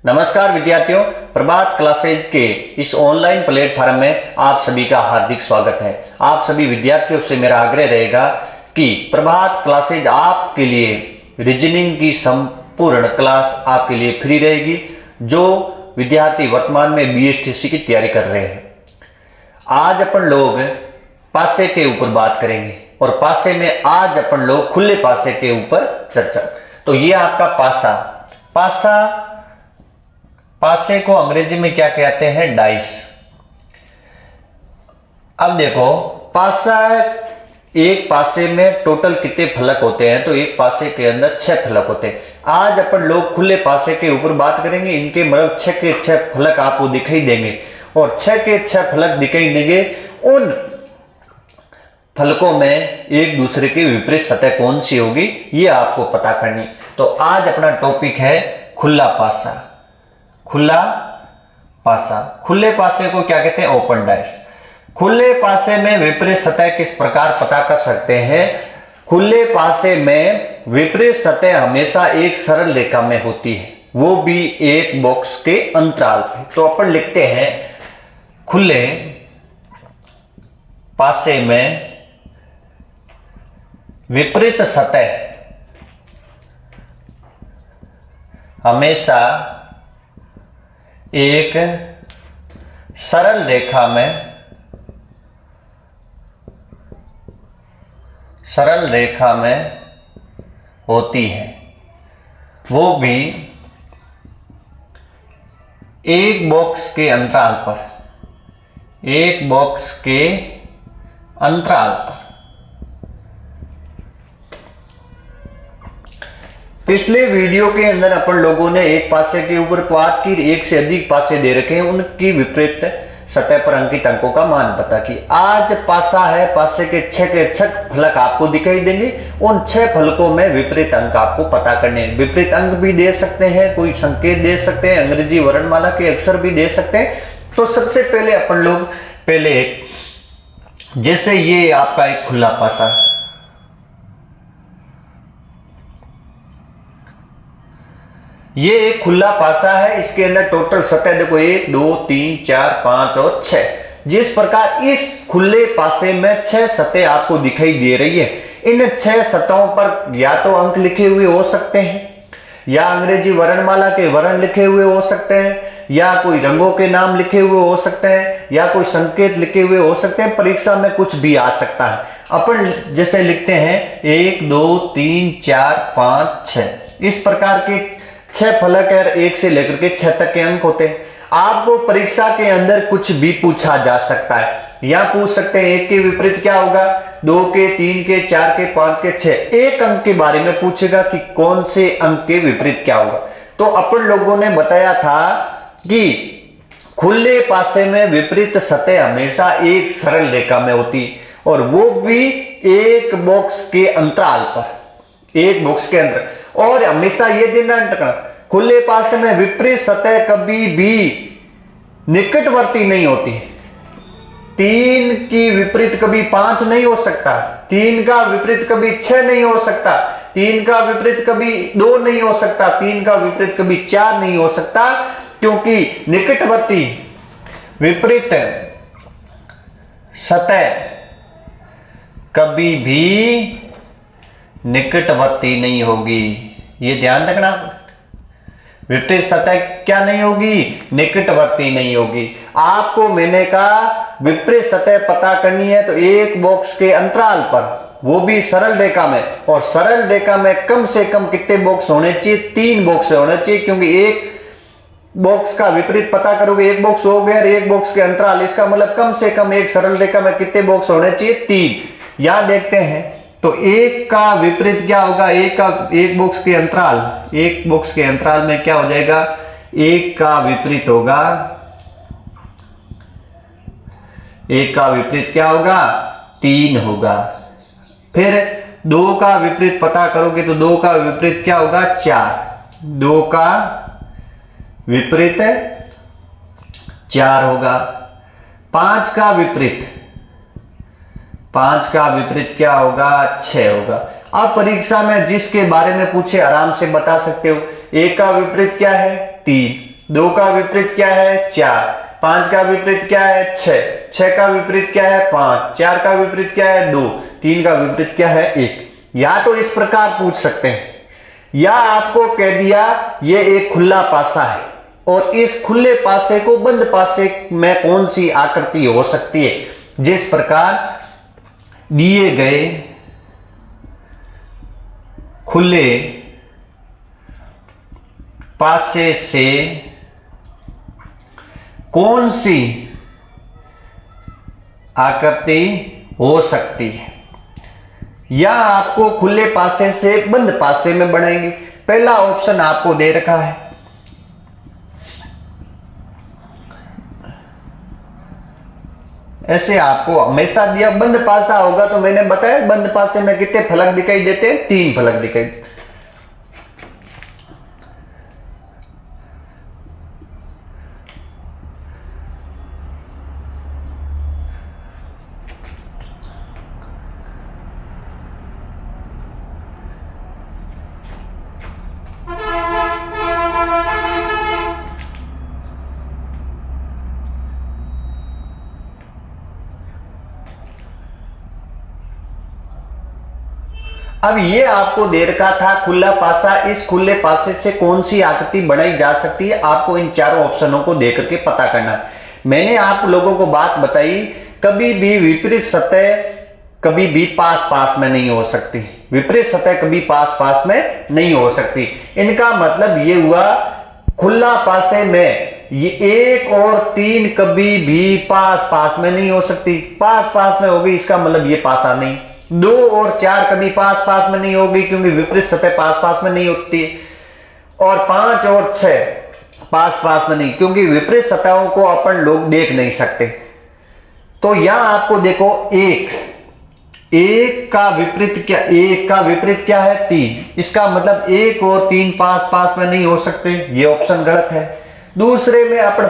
नमस्कार विद्यार्थियों, प्रभात क्लासेज के इस ऑनलाइन प्लेटफॉर्म में आप सभी का हार्दिक स्वागत है। आप सभी विद्यार्थियों से मेरा आग्रह रहेगा कि प्रभात क्लासेज आपके लिए रीजनिंग की संपूर्ण क्लास आपके लिए फ्री रहेगी। जो विद्यार्थी वर्तमान में बीएसटीसी की तैयारी कर रहे हैं, आज अपन लोग पासे के ऊपर बात करेंगे और पासे में आज अपन लोग खुले पासे के ऊपर चर्चा। तो ये आपका पासा पासे को अंग्रेजी में क्या कहते हैं? डाइस। अब देखो, पासा, एक पासे में टोटल कितने फलक होते हैं? तो एक पासे के अंदर 6 फलक होते हैं। आज अपन लोग खुले पासे के ऊपर बात करेंगे। इनके मतलब 6 के 6 फलक आपको दिखाई देंगे और 6 के 6 फलक दिखाई देंगे। उन फलकों में एक दूसरे की विपरीत सतह कौन सी होगी, ये आपको पता करनी। तो आज अपना टॉपिक है खुला पासा। खुला पासा, खुले पासे को क्या कहते हैं? Open dice. खुले पासे में विपरीत सतह किस प्रकार पता कर सकते हैं? खुले पासे में विपरीत सतह हमेशा एक सरल रेखा में होती है, वो भी एक बॉक्स के अंतराल पे। तो अपन लिखते हैं खुले पासे में विपरीत सतह हमेशा एक सरल रेखा में होती है, वो भी एक बॉक्स के अंतराल पर। पिछले वीडियो के अंदर अपन लोगों ने एक पासे के ऊपर बात की, एक से अधिक पासे दे रखे हैं, उनकी विपरीत सतह पर अंकित अंकों का मान पता की। आज पासा है, पासे के 6 फलक आपको दिखाई देंगे। उन 6 फलकों में विपरीत अंक आपको पता करने हैं। विपरीत अंक भी दे सकते हैं, कोई संकेत दे सकते हैं, अंग्रेजी वर्णमाला के अक्षर भी दे सकते हैं। तो सबसे पहले अपन लोग जैसे ये आपका एक खुला पासा, ये एक खुला पासा है। इसके अंदर टोटल सतह देखो 1 2 3 4 5 और 6। जिस प्रकार इस खुले पासे में 6 सतह आपको दिखाई दे रही है, इन 6 सतहों पर या तो अंक लिखे हुए हो सकते हैं, या अंग्रेजी वर्णमाला के वर्ण लिखे हुए हो सकते हैं, या कोई रंगों के नाम लिखे हुए हो सकते हैं, या कोई संकेत लिखे हुए हो सकते हैं। परीक्षा में कुछ भी आ सकता है। अपन जैसे लिखते हैं 1 2 3 4 5 6, इस प्रकार के 6 फलक है। 1 से लेकर के 6 तक के अंक होते हैं। आपको परीक्षा के अंदर कुछ भी पूछा जा सकता है। या पूछ सकते हैं 1 के विपरीत क्या होगा, 2 के, 3 के, 4 के, 5 के, 6। एक अंक के बारे में पूछेगा कि कौन से अंक के विपरीत क्या होगा। तो अपन लोगों ने बताया था कि खुले पासे में विपरीत सतह हमेशा एक सरल रेखा में होती, और वो भी एक बॉक्स के अंतराल पर, एक बॉक्स के अंदर। और हमेशा ये ध्यान रखना, खुले पासे में विपरीत सतह कभी भी निकटवर्ती नहीं होती। 3 की विपरीत कभी 5 नहीं हो सकता, 3 का विपरीत कभी 6 नहीं हो सकता, 3 का विपरीत कभी 2 नहीं हो सकता, 3 का विपरीत कभी 4 नहीं हो सकता, क्योंकि निकटवर्ती विपरीत सतह कभी भी निकटवर्ती नहीं होगी। ये ध्यान रखना, विपरीत सतह क्या नहीं होगी? निकटवर्ती नहीं होगी। आपको मैंने कहा विपरीत सतह पता करनी है तो एक बॉक्स के अंतराल पर, वो भी सरल रेखा में। और सरल रेखा में कम से कम कितने बॉक्स होने चाहिए? 3 बॉक्स होने चाहिए, क्योंकि एक बॉक्स का विपरीत पता करोगे, एक बॉक्स हो गया, एक बॉक्स के अंतराल, इसका मतलब कम से कम एक सरल रेखा में कितने बॉक्स होने चाहिए? 3। यहां देखते हैं तो 1 का विपरीत क्या होगा? एक बॉक्स के अंतराल, एक बॉक्स के अंतराल में क्या हो जाएगा? 1 का विपरीत होगा, 1 का विपरीत क्या होगा? 3 होगा। फिर 2 का विपरीत पता करोगे तो 2 का विपरीत क्या होगा? 4। 2 का विपरीत 4 होगा। 5 का विपरीत, 5 का विपरीत क्या होगा? 6 होगा। अब परीक्षा में जिसके बारे में पूछे आराम से बता सकते हो। 1 का विपरीत क्या है? 3। 2 का विपरीत क्या है 4, 5 का विपरीत क्या है 6, 6 का विपरीत क्या है 5, 4 का विपरीत क्या है 2, 3 का विपरीत क्या है 1। या तो इस प्रकार पूछ सकते हैं, या आपको कह दिया ये एक खुला पासा है और इस खुले पासे को बंद पासे में कौन सी आकृति हो सकती है, जिस प्रकार दिए गए खुले पासे से कौन सी आकृति हो सकती है, या आपको खुले पासे से बंद पासे में बनाएंगे। पहला ऑप्शन आपको दे रखा है, ऐसे आपको हमेशा दिया बंद पासा होगा तो मैंने बताया बंद पासे में कितने फलक दिखाई देते हैं, 3 फलक दिखाई देते। अब ये आपको दे रखा था खुला पासा, इस खुले पासे से कौन सी आकृति बनाई जा सकती है, आपको इन चारों ऑप्शनों को देकर के पता करना है। मैंने आप लोगों को बात बताई, कभी भी विपरीत सतह कभी भी पास पास में नहीं हो सकती, विपरीत सतह कभी पास पास में नहीं हो सकती। इनका मतलब ये हुआ खुला पासे में ये 1 और 3 कभी भी पास पास में नहीं हो सकती, पास पास में होगी इसका मतलब ये पासा नहीं। 2 और 4 कभी पास पास में नहीं होगी क्योंकि विपरीत सतह पास पास में नहीं होती, और 5 और 6 पास पास में नहीं क्योंकि विपरीत सतहों को अपन लोग देख नहीं सकते। तो यहां आपको देखो 1 का विपरीत क्या, 1 का विपरीत क्या है 3, इसका मतलब 1 और 3 पास पास में नहीं हो सकते, ये ऑप्शन गलत है। दूसरे में अपन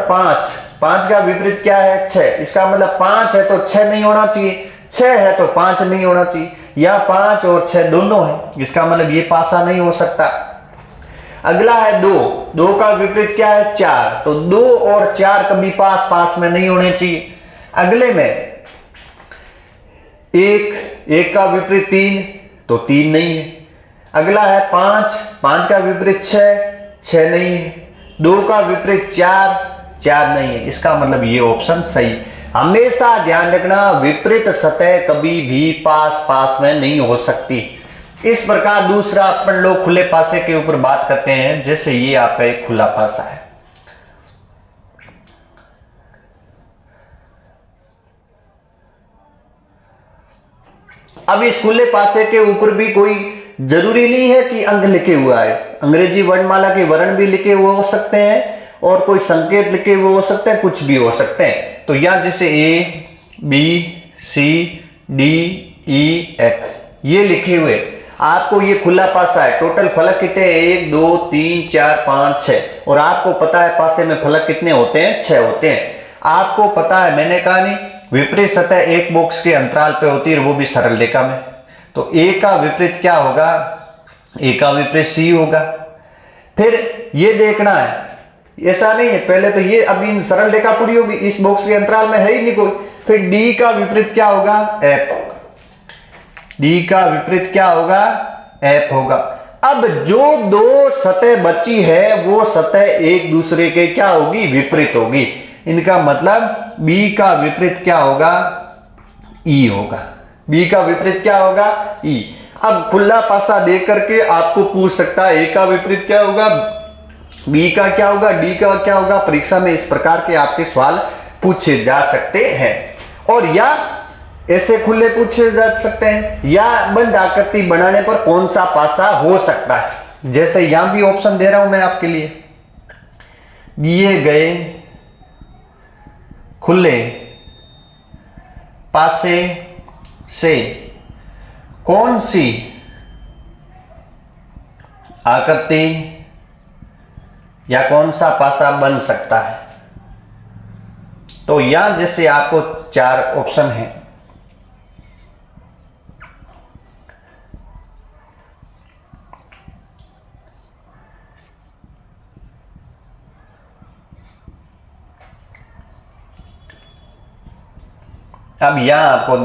5 का विपरीत क्या है 6, इसका मतलब 5 है तो 6 नहीं होना चाहिए, 6 है तो 5 नहीं होना चाहिए, या 5 और 6 दोनों है, इसका मतलब ये पासा नहीं हो सकता। अगला है 2 का विपरीत क्या है 4, तो 2 और 4 कभी पास पास में नहीं होने चाहिए। अगले में 1 का विपरीत 3, तो 3 नहीं है। अगला है 5 का विपरीत 6 नहीं है। 2 का विपरीत 4 नहीं है, इसका मतलब ये ऑप्शन सही। हमेशा ध्यान रखना विपरीत सतह कभी भी पास पास में नहीं हो सकती। इस प्रकार दूसरा अपन लोग खुले पासे के ऊपर बात करते हैं, जैसे ये आपका एक खुला पासा है। अब इस खुले पासे के ऊपर भी कोई जरूरी नहीं है कि अंक लिखे हुआ है, अंग्रेजी वर्णमाला के वर्ण भी लिखे हुए हो सकते हैं और कोई संकेत लिखे हुए हो सकते हैं, कुछ भी हो सकते हैं। तो यहां जैसे A B C D E F ये लिखे हुए, आपको ये खुला पासा है। टोटल फलक कितने हैं 1 2 3 4 5 6, और आपको पता है पासे में फलक कितने होते हैं 6 होते हैं। आपको पता है, मैंने कहा नहीं, विपरीत सतह एक बॉक्स के अंतराल पे होती है, वो भी सरल रेखा में। तो A का विपरीत क्या होगा, A का विपरीत C होगा। फिर ये देखना है, ऐसा नहीं है पहले तो ये अभी इन सरल रेखा पूरी होगी, इस बॉक्स के अंतराल में है ही नहीं कोई। फिर D का विपरीत क्या होगा F होगा, D का विपरीत क्या होगा F होगा। अब जो 2 सतह बची है वो सतह एक दूसरे के क्या होगी विपरीत होगी, इनका मतलब B का विपरीत क्या होगा E होगा, B का विपरीत क्या होगा E। अब खुला पासा दे करके आपको पूछ सकता है A का विपरीत क्या होगा, B का क्या होगा, D का क्या होगा। परीक्षा में इस प्रकार के आपके सवाल पूछे जा सकते हैं, और या ऐसे खुले पूछे जा सकते हैं, या बंद आकृति बनाने पर कौन सा पासा हो सकता है। जैसे यहां भी ऑप्शन दे रहा हूं मैं आपके लिए, दिए गए खुले पासे से कौन सी आकृति या कौन सा पासा बन सकता है। तो यहां जैसे आपको 4 ऑप्शन है, अब यहां आपको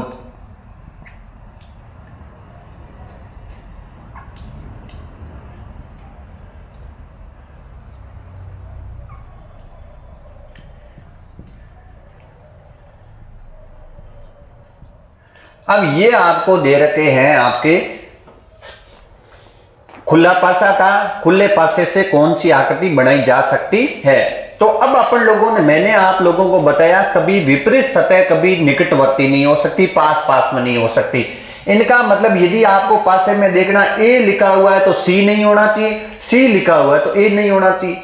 अब ये आपको दे रखे हैं आपके खुला पासा था, खुले पासे से कौन सी आकृति बनाई जा सकती है। तो अब अपन लोगों ने, मैंने आप लोगों को बताया कभी विपरीत सतह कभी निकटवर्ती नहीं हो सकती, पास पास में नहीं हो सकती। इनका मतलब यदि आपको पासे में देखना ए लिखा हुआ है तो सी नहीं होना चाहिए, सी लिखा हुआ है तो ए नहीं होना चाहिए,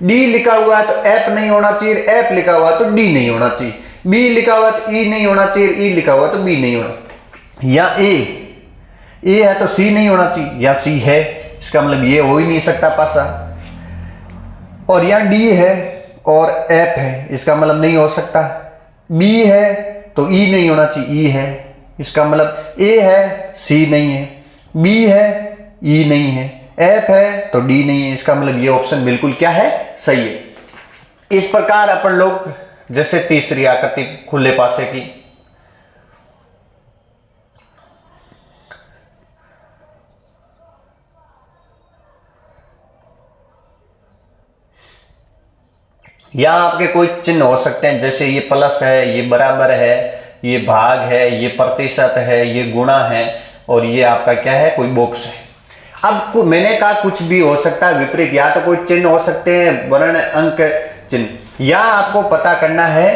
डी लिखा हुआ है तो एफ नहीं होना चाहिए, एफ लिखा हुआ है तो डी नहीं होना चाहिए, बी लिखा हुआ है तो ई नहीं होना चाहिए, ई लिखा हुआ है तो बी नहीं होना, या ए है तो सी नहीं होना चाहिए, या सी है इसका मतलब ये हो ही नहीं सकता पासा, और यहाँ डी है और एफ है इसका मतलब नहीं हो सकता, बी है तो ई नहीं होना चाहिए, ई है इसका मतलब ए है सी नहीं है, बी है ई नहीं है, एफ है तो डी नहीं है, इसका मतलब ये ऑप्शन बिल्कुल क्या है, सही है। इस प्रकार अपन लोग जैसे तीसरी आकृति खुले पासे की, या आपके कोई चिन्ह हो सकते हैं, जैसे ये प्लस है, ये बराबर है, ये भाग है, ये प्रतिशत है, ये गुणा है, और ये आपका क्या है, कोई बॉक्स है। अब मैंने कहा कुछ भी हो सकता है विपरीत, या तो कोई चिन्ह हो सकते हैं वर्ण अंक चिन्ह, या आपको पता करना है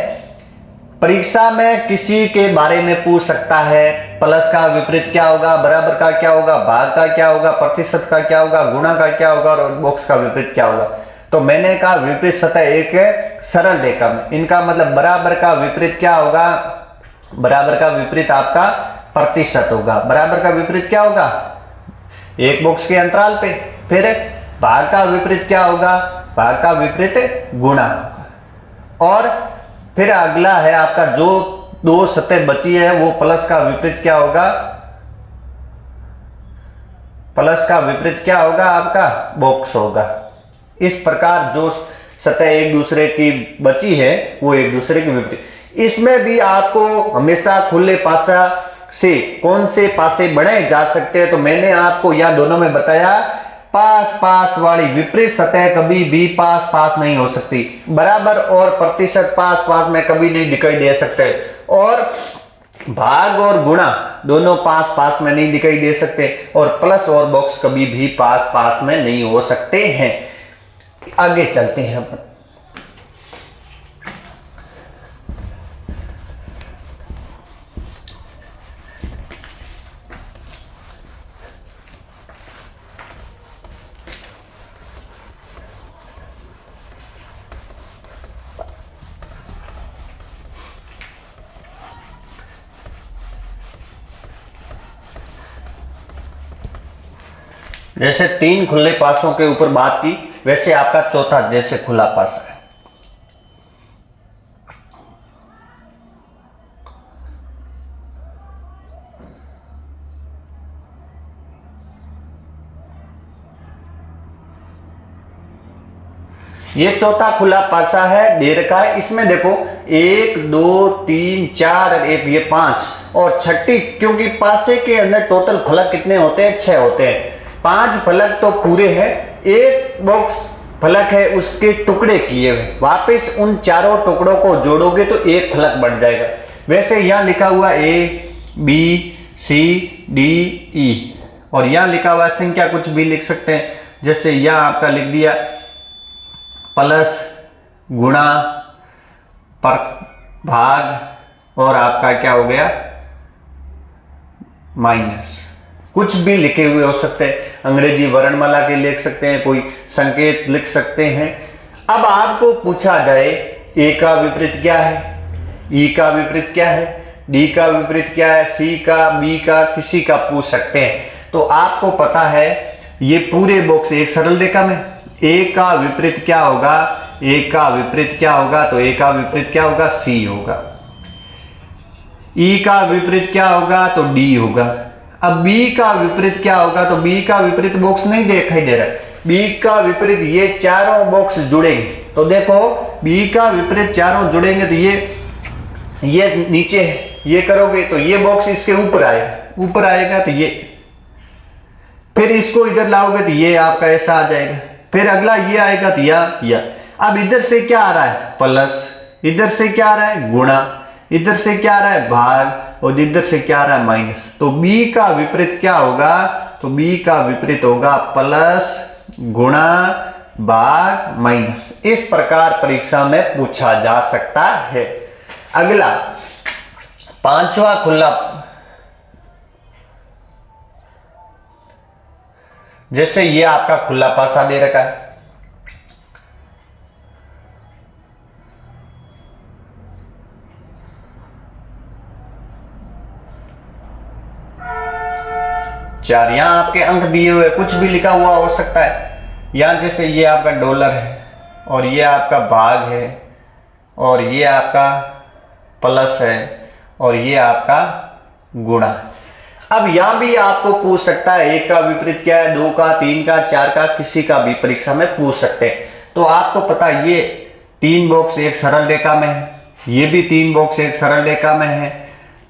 परीक्षा में किसी के बारे में पूछ सकता है, प्लस का विपरीत क्या होगा, बराबर का क्या होगा, भाग का क्या होगा, प्रतिशत का क्या होगा, गुणा का क्या होगा, और बॉक्स का विपरीत क्या होगा। तो मैंने कहा विपरीत सतह एक सरल रेखा में, इनका मतलब बराबर का विपरीत क्या होगा, बराबर का विपरीत आपका प्रतिशत होगा, बराबर का विपरीत क्या होगा, एक बॉक्स के अंतराल पे। फिर भाग का विपरीत क्या होगा, भाग का विपरीत गुणा होगा। और फिर अगला है आपका जो दो सतह बची है वो प्लस का विपरीत क्या होगा, प्लस का विपरीत क्या होगा आपका बॉक्स होगा। इस प्रकार जो सतह एक दूसरे की बची है वो एक दूसरे के विपरीत। इसमें भी आपको हमेशा खुले पासा से कौन से पासे बनाए जा सकते हैं, तो मैंने आपको यह दोनों में बताया पास पास वाली विपरीत सतह कभी भी पास पास नहीं हो सकती, बराबर और प्रतिशत पास पास में कभी नहीं दिखाई दे सकते, और भाग और गुणा दोनों पास पास में नहीं दिखाई दे सकते, और प्लस और बॉक्स कभी भी पास पास में नहीं हो सकते हैं। आगे चलते हैं अपन। जैसे तीन खुले पासों के ऊपर बात की, वैसे आपका चौथा जैसे खुला पासा है। ये चौथा खुला पासा है, दे रखा है। इसमें देखो 1 2 3 4 एक ये 5 और छठी, क्योंकि पासे के अंदर टोटल फलक कितने होते हैं, 6 होते हैं। 5 फलक तो पूरे हैं, एक बॉक्स फलक है उसके टुकड़े किए हुए, वापस उन चारों टुकड़ों को जोड़ोगे तो एक फलक बन जाएगा। वैसे यहां लिखा हुआ A B C D E, और यहां लिखा हुआ संख्या कुछ भी लिख सकते हैं, जैसे यहां आपका लिख दिया प्लस गुणा पर भाग और आपका क्या हो गया माइनस, कुछ भी लिखे हुए हो सकते हैं, अंग्रेजी वर्णमाला के लिख सकते हैं, कोई संकेत लिख सकते हैं। अब आपको पूछा जाए ए का विपरीत क्या है, ई का विपरीत क्या है, डी का विपरीत क्या है, सी का, बी का, किसी का पूछ सकते हैं। तो आपको पता है ये पूरे बॉक्स एक सरल रेखा में ए का विपरीत क्या होगा, ए का विपरीत क्या होगा, तो ए का विपरीत क्या होगा, सी होगा। ई का विपरीत क्या होगा, तो डी होगा। अब बी का विपरीत क्या होगा, तो बी का विपरीत बॉक्स नहीं दिखाई दे रहा, बी का विपरीत ये चारों बॉक्स जुड़ेंगे, तो देखो बी का विपरीत चारों जुड़ेंगे तो ये नीचे है, ये करोगे तो ये बॉक्स इसके ऊपर आएगा, ऊपर आएगा तो ये, फिर इसको इधर लाओगे तो ये आपका ऐसा आ जाएगा, फिर अगला ये आएगा तो या। अब इधर से क्या आ रहा है प्लस, इधर से क्या आ रहा है गुणा, इधर से क्या आ रहा है भाग, और इधर से क्या आ रहा है माइनस। तो b का विपरीत क्या होगा, तो b का विपरीत होगा प्लस गुणा भाग माइनस। इस प्रकार परीक्षा में पूछा जा सकता है। अगला पांचवा खुला, जैसे ये आपका खुला पासा दे रखा है, चार, यहां आपके अंक दिए हुए, कुछ भी लिखा हुआ हो सकता है। यहां जैसे ये आपका डॉलर है और ये आपका भाग है और ये आपका प्लस है और ये आपका गुणा। अब यहां भी आपको पूछ सकता है एक का विपरीत क्या है, दो का, तीन का, चार का, किसी का भी परीक्षा में पूछ सकते हैं। तो आपको पता है ये तीन बॉक्स एक सरल रेखा में है, ये भी तीन बॉक्स एक सरल रेखा में है,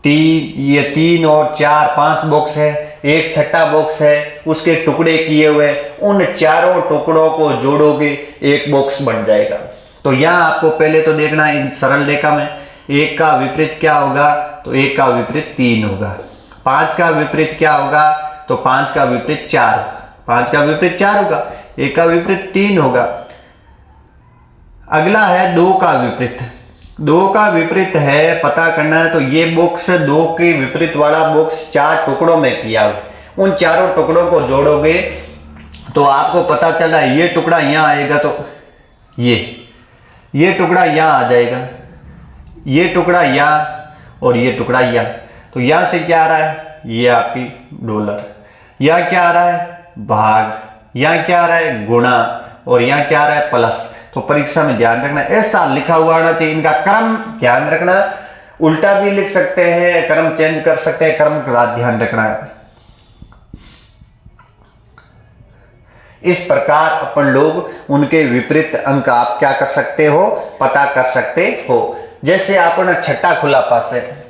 ये तीन और चार पांच बॉक्स है, एक छठा बॉक्स है उसके टुकड़े किए हुए, उन चारों टुकड़ों को जोड़ोगे एक बॉक्स बन जाएगा। तो यहाँ आपको पहले तो देखना है सरल रेखा में एक का विपरीत क्या होगा, तो एक का विपरीत तीन होगा। पांच का विपरीत क्या होगा, तो पांच का विपरीत चार होगा, पांच का विपरीत चार होगा, एक का विपरीत तीन होगा। अगला है दो का विपरीत, दो का विपरीत है पता करना है, तो ये बॉक्स दो के विपरीत वाला बॉक्स चार टुकड़ों में किया हुआ, उन चारों टुकड़ों को जोड़ोगे तो आपको पता चला ये टुकड़ा यहाँ आएगा, तो ये टुकड़ा यहाँ आ जाएगा, ये टुकड़ा यहाँ और ये टुकड़ा यहाँ। तो यहाँ से क्या आ रहा है, ये आपकी डॉलर, यहाँ क्या आ रहा है भाग, यहाँ क्या आ रहा है गुणा और यहाँ क्या आ रहा है प्लस। तो परीक्षा में ध्यान रखना ऐसा लिखा हुआ आना चाहिए, इनका क्रम ध्यान रखना, उल्टा भी लिख सकते हैं, क्रम चेंज कर सकते हैं, क्रम का ध्यान रखना है। इस प्रकार अपन लोग उनके विपरीत अंक आप क्या कर सकते हो, पता कर सकते हो। जैसे अपन छठा खुला पास है,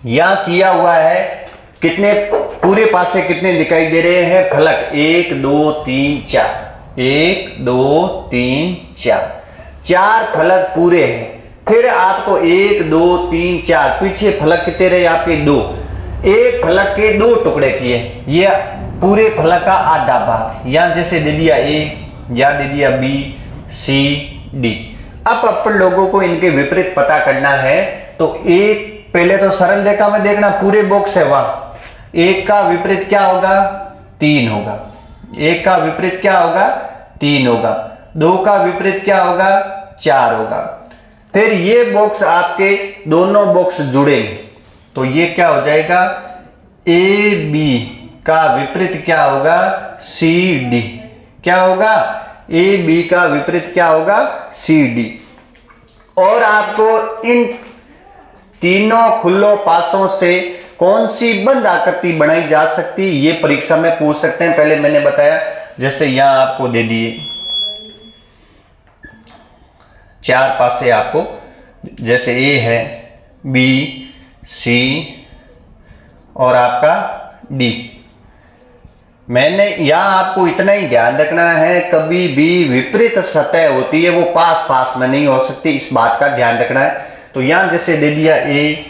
यहां किया हुआ है, कितने पूरे पासे कितने दिखाई दे रहे हैं फलक, एक दो तीन चार, एक दो तीन चार, चार फलक पूरे हैं। फिर आपको एक दो तीन चार, पीछे फलक कितने रहे आपके दो, एक फलक के दो टुकड़े किए, ये पूरे फलक का आधा भाग, यहां जैसे दे दिया ए, यहां दे दिया बी सी डी। अब अपन लोगों को इनके विपरीत पता करना है, तो एक पहले तो सरल रेखा में देखना पूरे बॉक्स है, वहां एक का विपरीत क्या होगा, तीन होगा, एक का विपरीत क्या होगा, तीन होगा, दो का विपरीत क्या होगा, चार होगा। फिर ये बॉक्स आपके दोनों बॉक्स जुड़ेंगे, तो ये क्या हो जाएगा, ए बी का विपरीत क्या होगा, सी डी, क्या होगा, ए बी का विपरीत क्या होगा, सी डी। और आपको इन तीनों खुल्लों पासों से कौन सी बंद आकृति बनाई जा सकती, ये परीक्षा में पूछ सकते हैं। पहले मैंने बताया, जैसे यहां आपको दे दिए चार पासे आपको, जैसे ए है, बी सी और आपका डी। मैंने यहां आपको इतना ही ध्यान रखना है, कभी भी विपरीत सतह होती है वो पास पास में नहीं हो सकती, इस बात का ध्यान रखना है। तो यहां जैसे दे दिया ए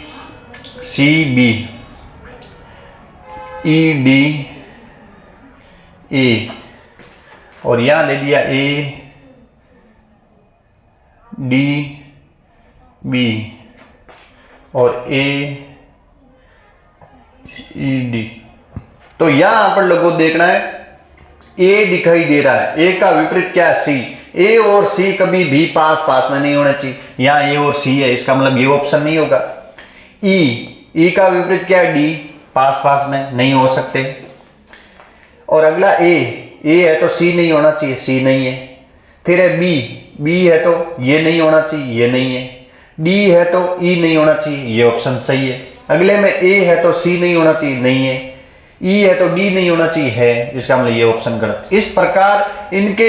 C B, E D A, और यहां दे दिया ए डी बी और ए ई डी। तो यहां अपन लोगों को देखना है, ए दिखाई दे रहा है, ए का विपरीत क्या है, सी। ए और सी कभी भी पास पास में नहीं होना चाहिए, यहां ए और सी है, इसका मतलब ये ऑप्शन नहीं होगा। ई का विपरीत क्या है, डी, पास पास में नहीं हो सकते। और अगला ए है तो सी नहीं होना चाहिए, सी नहीं है। फिर है बी है तो ये नहीं होना चाहिए, ये नहीं है। डी है तो ई नहीं होना चाहिए, ये ऑप्शन सही है। अगले में ए है तो सी नहीं होना चाहिए, नहीं है। ई है तो डी नहीं होना चाहिए, है, इसका मतलब ये ऑप्शन गलत। इस प्रकार इनके